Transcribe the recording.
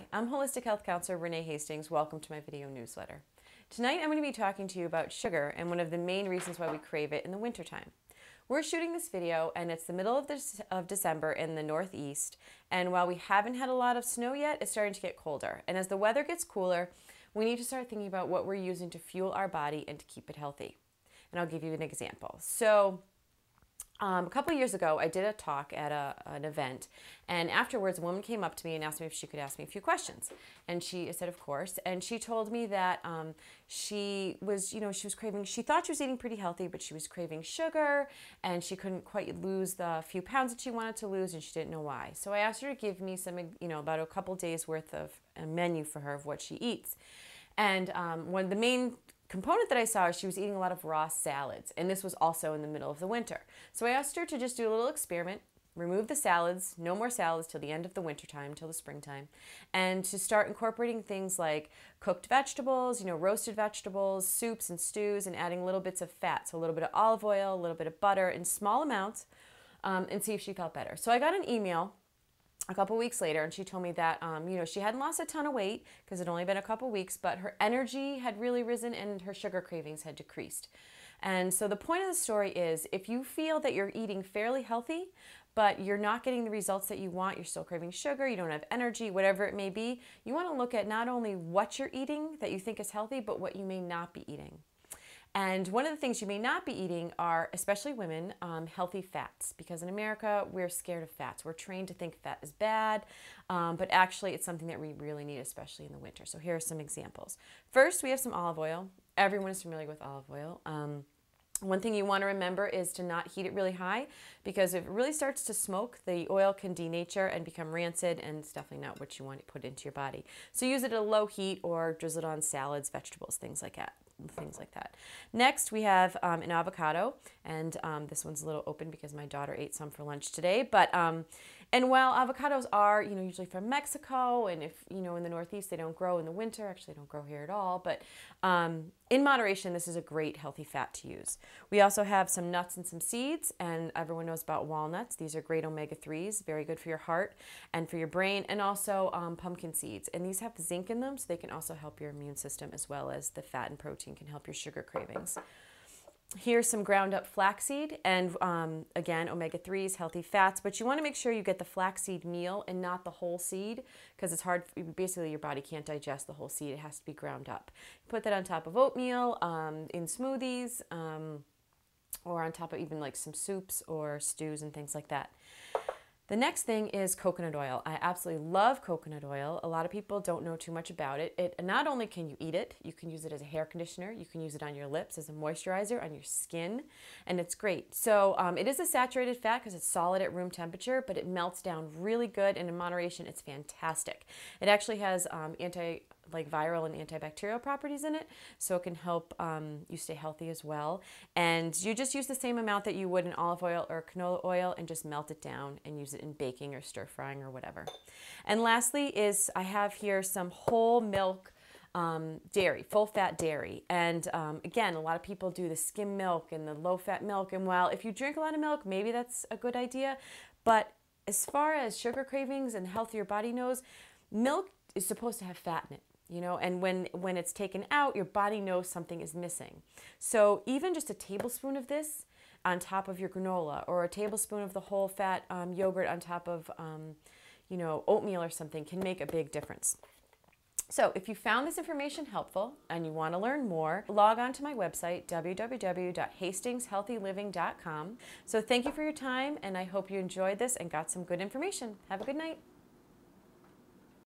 Hi, I'm Holistic Health Counselor Renee Hastings. Welcome to my video newsletter. Tonight I'm going to be talking to you about sugar and one of the main reasons why we crave it in the wintertime. We're shooting this video and it's the middle of December in the Northeast, and while we haven't had a lot of snow yet, it's starting to get colder. And as the weather gets cooler, we need to start thinking about what we're using to fuel our body and to keep it healthy. And I'll give you an example. A couple of years ago, I did a talk at an event, and afterwards a woman came up to me and asked me if she could ask me a few questions. And I said, of course. And she told me that she was craving, she thought she was eating pretty healthy, but she was craving sugar, and she couldn't quite lose the few pounds that she wanted to lose, and she didn't know why. So I asked her to give me some, about a couple days worth of a menu for her of what she eats. And one of the main component that I saw is she was eating a lot of raw salads, and this was also in the middle of the winter. So I asked her to just do a little experiment, remove the salads, no more salads till the end of the winter time, till the springtime, and to start incorporating things like cooked vegetables, roasted vegetables, soups and stews, and adding little bits of fat, so a little bit of olive oil, a little bit of butter in small amounts, and see if she felt better. So I got an email a couple weeks later, and she told me that she hadn't lost a ton of weight because it had only been a couple weeks, but her energy had really risen and her sugar cravings had decreased. And so the point of the story is, if you feel that you're eating fairly healthy, but you're not getting the results that you want, you're still craving sugar, you don't have energy, whatever it may be, you want to look at not only what you're eating that you think is healthy, but what you may not be eating. And one of the things you may not be eating are, especially women, healthy fats. Because in America, we're scared of fats. We're trained to think fat is bad, but actually it's something that we really need, especially in the winter. So here are some examples. First, we have some olive oil. Everyone is familiar with olive oil. One thing you want to remember is to not heat it really high, because if it really starts to smoke, the oil can denature and become rancid, and it's definitely not what you want to put into your body. So use it at a low heat or drizzle it on salads, vegetables, things like that. Next, we have an avocado, and this one's a little open because my daughter ate some for lunch today. And while avocados are usually from Mexico, and if in the Northeast they don't grow in the winter, actually they don't grow here at all, but in moderation, this is a great healthy fat to use. We also have some nuts and some seeds, and everyone knows about walnuts. These are great omega-3s, very good for your heart and for your brain, and also pumpkin seeds. And these have zinc in them, so they can also help your immune system, as well as the fat and protein can help your sugar cravings. Here's some ground up flaxseed, and again, omega-3s, healthy fats, but you want to make sure you get the flaxseed meal and not the whole seed, because it's hard, basically your body can't digest the whole seed, it has to be ground up. Put that on top of oatmeal, in smoothies, or on top of even like some soups or stews and things like that. The next thing is coconut oil. I absolutely love coconut oil. A lot of people don't know too much about it. Not only can you eat it, you can use it as a hair conditioner, you can use it on your lips as a moisturizer, on your skin, and it's great. So it is a saturated fat because it's solid at room temperature, but it melts down really good, and in moderation, it's fantastic. It actually has viral and antibacterial properties in it, so it can help you stay healthy as well. And you just use the same amount that you would in olive oil or canola oil, and just melt it down and use it in baking or stir frying or whatever. And lastly is, I have here some whole milk dairy, full fat dairy. And again, a lot of people do the skim milk and the low fat milk, and while if you drink a lot of milk, maybe that's a good idea, but as far as sugar cravings and health your body knows, milk is supposed to have fat in it. And when it's taken out, your body knows something is missing. So even just a tablespoon of this on top of your granola, or a tablespoon of the whole fat yogurt on top of oatmeal or something, can make a big difference. So if you found this information helpful and you want to learn more, log on to my website, www.hastingshealthyliving.com. So thank you for your time, and I hope you enjoyed this and got some good information. Have a good night.